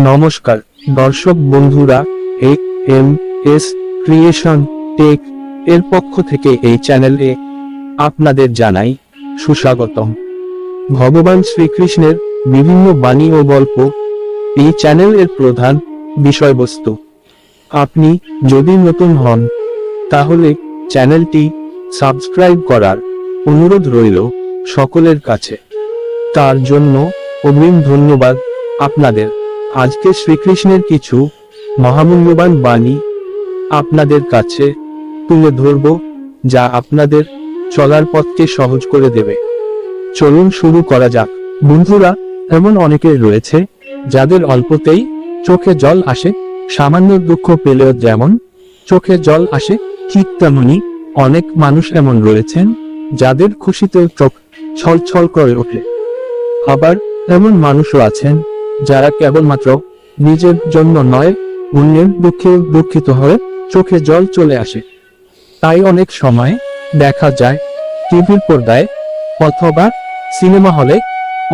নমস্কার দর্শক বন্ধুরা, এম.এস. ক্রিয়েশন টেক এর পক্ষ থেকে এই চ্যানেলে আপনাদের জানাই সুস্বাগতম। ভগবান শ্রীকৃষ্ণের বিভিন্ন বাণী ও গল্প এই চ্যানেলের প্রধান বিষয়বস্তু। আপনি যদি নতুন হন তাহলে চ্যানেলটি সাবস্ক্রাইব করার অনুরোধ রইল সকলের কাছে। তার জন্য অগ্রিম ধন্যবাদ আপনাদের। আজকে শ্রীকৃষ্ণের কিছু মহামূল্যবান বাণী আপনাদের কাছে তুলে ধরব, যা আপনাদের চলার পথকে সহজ করে দেবে। চলুন শুরু করা যাক। বন্ধুরা, এমন অনেকে রয়েছে যাদের অল্পতেই চোখে জল আসে। সামান্য দুঃখ পেলেও যেমন চোখে জল আসে, ঠিক তেমনি অনেক মানুষ এমন রয়েছেন যাদের খুশিতেও চোখ ছলছল করে ওঠে। আবার এমন মানুষও আছেন যারা কেবলমাত্র নিজের জন্য নয়, অন্যের দুঃখে দুঃখিত হয়ে চোখে জল চলে আসে। তাই অনেক সময় দেখা যায় টিভির পর্দায় অথবা সিনেমা হলে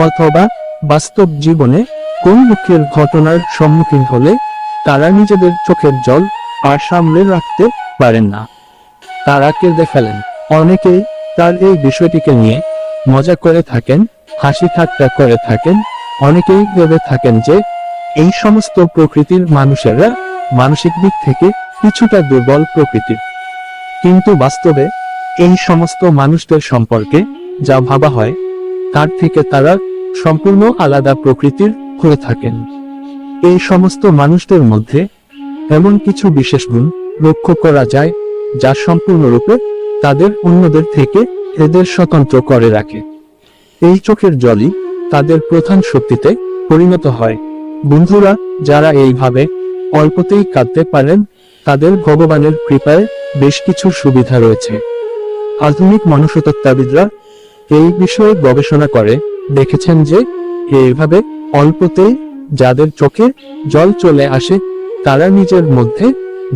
অথবা বাস্তব জীবনে কোন দুঃখের ঘটনার সম্মুখীন হলে তারা নিজেদের চোখের জল আর সামলে রাখতে পারেন না, তারা কেঁদে ফেলেন। অনেকেই তার এই বিষয়টিকে নিয়ে মজা করে থাকেন, হাসি ঠাট্টা করে থাকেন। অনেকেই ভেবে থাকেন যে এই সমস্ত প্রকৃতির মানুষেরা মানসিক দিক থেকে কিছুটা দুর্বল প্রকৃতির। কিন্তু বাস্তবে এই সমস্ত মানুষদের সম্পর্কে যা ভাবা হয় তার থেকে তারা সম্পূর্ণ আলাদা প্রকৃতির হয়ে থাকেন। এই সমস্ত মানুষদের মধ্যে এমন কিছু বিশেষ গুণ লক্ষ্য করা যায় যা সম্পূর্ণরূপে তাদের অন্যদের থেকে এদের স্বতন্ত্র করে রাখে। এই চোখের জলই তাদের প্রধান শক্তিতে পরিণত হয়। বন্ধুরা, যারা এইভাবে অল্পতেই কাঁদতে পারেন তাদের ভগবানের কৃপায় বেশ কিছু সুবিধা রয়েছে। আধুনিক মনস্তত্ত্ববিদরা এই বিষয়ে গবেষণা করে দেখেছেন যে এইভাবে অল্পতেই যাদের চোখে জল চলে আসে তারা নিজের মধ্যে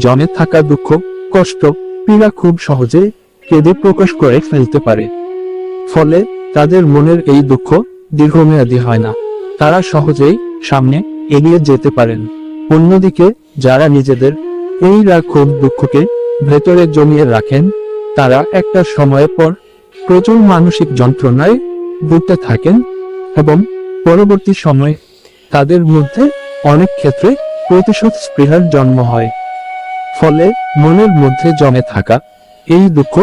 জমে থাকা দুঃখ, কষ্ট, পীড়া খুব সহজে কেঁদে প্রকাশ করে ফেলতে পারে। ফলে তাদের মনের এই দুঃখ দীর্ঘমেয়াদী হয় না, তারা সহজেই সামনে এগিয়ে যেতে পারেন। অন্যদিকে যারা নিজেদের এই রাগ ক্ষোভ দুঃখকে ভেতরে জমিয়ে রাখেন তারা একটা সময়ের পর প্রচুর মানসিক যন্ত্রণায় ভুগতে থাকেন এবং পরবর্তী সময়ে তাদের মধ্যে অনেক ক্ষেত্রে প্রতিশোধ স্পৃহার জন্ম হয়। ফলে মনের মধ্যে জমে থাকা এই দুঃখ,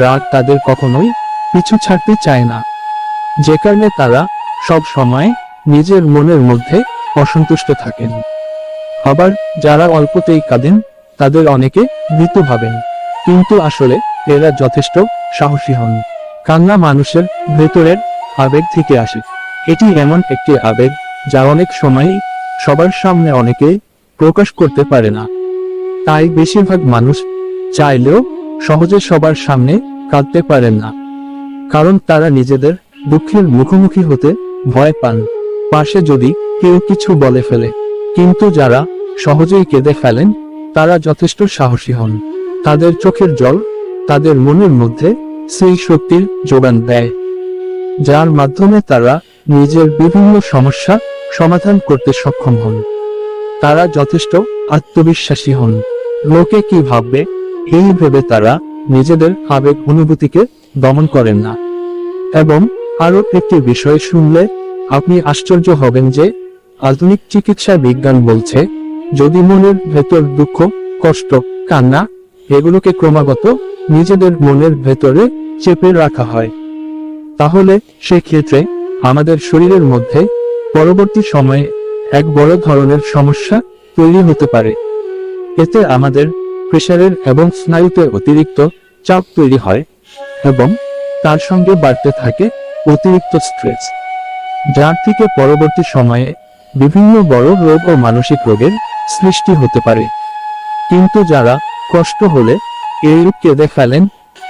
রাগ তাদের কখনোই পিছু ছাড়তে চায় না, যে কারণে তারা সব সময় নিজের মনের মধ্যে অসন্তুষ্ট থাকেন। আবার যারা অল্পতেই কাঁদেন তাদের অনেকে মৃত্যু ভাবেন, কিন্তু আসলে এরা যথেষ্ট সাহসী হন। কান্না মানুষের ভেতরের আবেগ থেকে আসে। এটি এমন একটি আবেগ যা অনেক সময়ই সবার সামনে অনেকে প্রকাশ করতে পারে না। তাই বেশিরভাগ মানুষ চাইলেও সহজে সবার সামনে কাঁদতে পারেন না, কারণ তারা নিজেদের দুঃখের মুখোমুখি হতে ভয় পান, পাশে যদি কেউ কিছু বলে ফেলে। কিন্তু যারা সহজেই কেঁদে ফেলেন তারা যথেষ্ট সাহসী হন। তাদের চোখের জল তাদের মনের মধ্যে সেই শক্তির যোগান দেয় যার মাধ্যমে তারা নিজের বিভিন্ন সমস্যা সমাধান করতে সক্ষম হন। তারা যথেষ্ট আত্মবিশ্বাসী হন। লোকে কি ভাববে এই ভেবে তারা নিজেদের আবেগ অনুভূতিকে দমন করেন না। এবং আরো একটি বিষয় শুনলে আপনি আশ্চর্য হবেন যে আধুনিক চিকিৎসা বিজ্ঞান বলছে যদি মনের ভেতর দুঃখ, কষ্ট, কান্না এগুলোকে ক্রমাগত নিজেদের মনের ভেতরে চেপে রাখা হয় তাহলে সেক্ষেত্রে আমাদের শরীরের মধ্যে পরবর্তী সময়ে এক বড় ধরনের সমস্যা তৈরি হতে পারে। এতে আমাদের প্রেসারের এবং স্নায়ুতে অতিরিক্ত চাপ তৈরি হয় এবং তার সঙ্গে বাড়তে থাকে অতিরিক্ত স্ট্রেস, যার থেকে পরবর্তী সময়ে বিভিন্ন বড় রোগ ও মানসিক রোগের সৃষ্টি হতে পারে। কিন্তু যারা কষ্ট হলে এইরূপ কেঁদে ফেলেন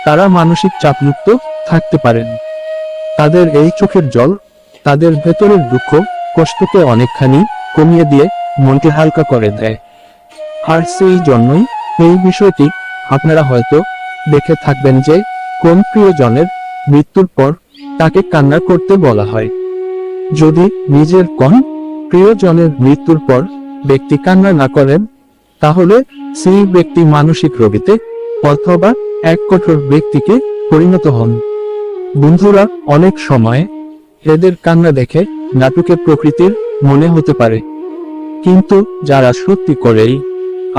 তারা মানসিক চাপমুক্ত থাকতে পারেন। তাদের এই চোখের জল তাদের ভেতরের দুঃখ কষ্টকে অনেকখানি কমিয়ে দিয়ে মনকে হালকা করে দেয়। আর সেই জন্যই এই বিষয়টি আপনারা হয়তো দেখে থাকবেন যে কোন প্রিয়জনের মৃত্যুর পর তাকে কান্না করতে বলা হয়। যদি নিজের কোন প্রিয়জনের মৃত্যুর পর ব্যক্তি কান্না না করেন, তাহলে সেই ব্যক্তি মানসিক রোগীতে অথবা এক কঠোর ব্যক্তিকে পরিণত হন। বন্ধুরা, অনেক সময় এদের কান্না দেখে নাটকে প্রকৃতির মনে হতে পারে, কিন্তু যারা সত্যি করেই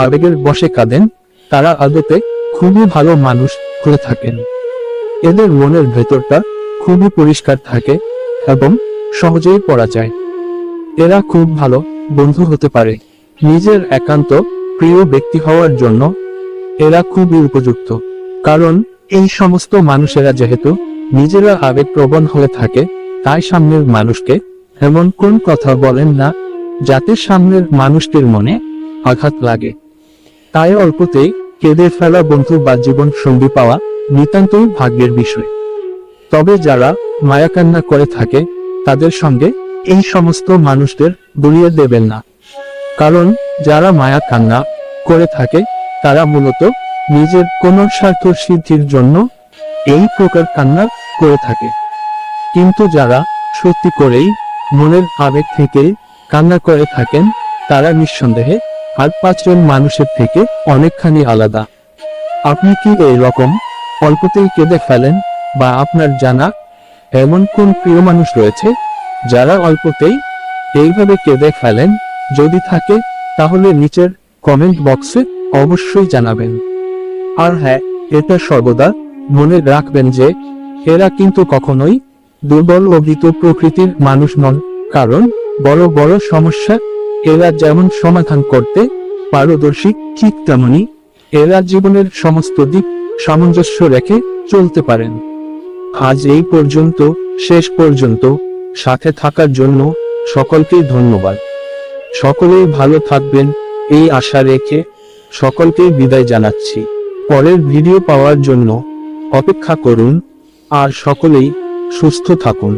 আবেগের বশে কাঁদেন তারা আদতে খুবই ভালো মানুষ হয়ে থাকেন। এদের মনের ভেতরটা খুবই পরিষ্কার থাকে এবং সহজেই পড়া যায়। এরা খুব ভালো বন্ধু হতে পারে। নিজের একান্ত প্রিয় ব্যক্তি হওয়ার জন্য এরা খুবই উপযুক্ত, কারণ এই সমস্ত মানুষেরা যেহেতু নিজেরা আবেগপ্রবণ হয়ে থাকে, তাই সামনের মানুষকে এমন কোন কথা বলেন না যাতে সামনের মানুষটির মনে আঘাত লাগে। তাই অল্পতেই কেঁদে ফেলা বন্ধু বা জীবন সঙ্গী পাওয়া নিতান্তই ভাগ্যের বিষয়। তবে যারা মায়াকান্না করে থাকে তাদের সঙ্গে এই সমস্ত মানুষদের গুলিয়ে দেবেন না, কারণ যারা মায়া কান্না করে থাকে তারা মূলত নিজের কোনো স্বার্থ সিদ্ধির জন্য এই প্রকার কান্না করে থাকে। কিন্তু যারা সত্যি করেই মনের আবেগ থেকে কান্না করে থাকেন তারা নিঃসন্দেহে আর 5 জন মানুষের থেকে অনেকখানি আলাদা। আপনি কি এই রকম অল্পতেই কেঁদে ফেলেন, বা আপনার জানা এমন কোন প্রিয় মানুষ রয়েছে যারা অল্পতেই এইভাবে কেঁদে ফেলেন? যদি থাকে তাহলে নিচের কমেন্ট বক্সে অবশ্যই জানাবেন। আর হ্যাঁ, এটা সর্বদা মনে রাখবেন যে এরা কিন্তু কখনোই দুর্বল ও ভীত প্রকৃতির মানুষ নন, কারণ বড় বড় সমস্যা এরা যেমন সমাধান করতে পারদর্শী, ঠিক তেমনি এরা জীবনের সমস্ত দিক সামঞ্জস্য রেখে চলতে পারেন। আজ এই পর্যন্ত, শেষ পর্যন্ত সাথে থাকার জন্য সকলকেই ধন্যবাদ। সকলেই ভালো থাকবেন এই আশা রেখে সকলকেই বিদায় জানাচ্ছি। পরের ভিডিও পাওয়ার জন্য অপেক্ষা করুন, আর সকলেই সুস্থ থাকুন।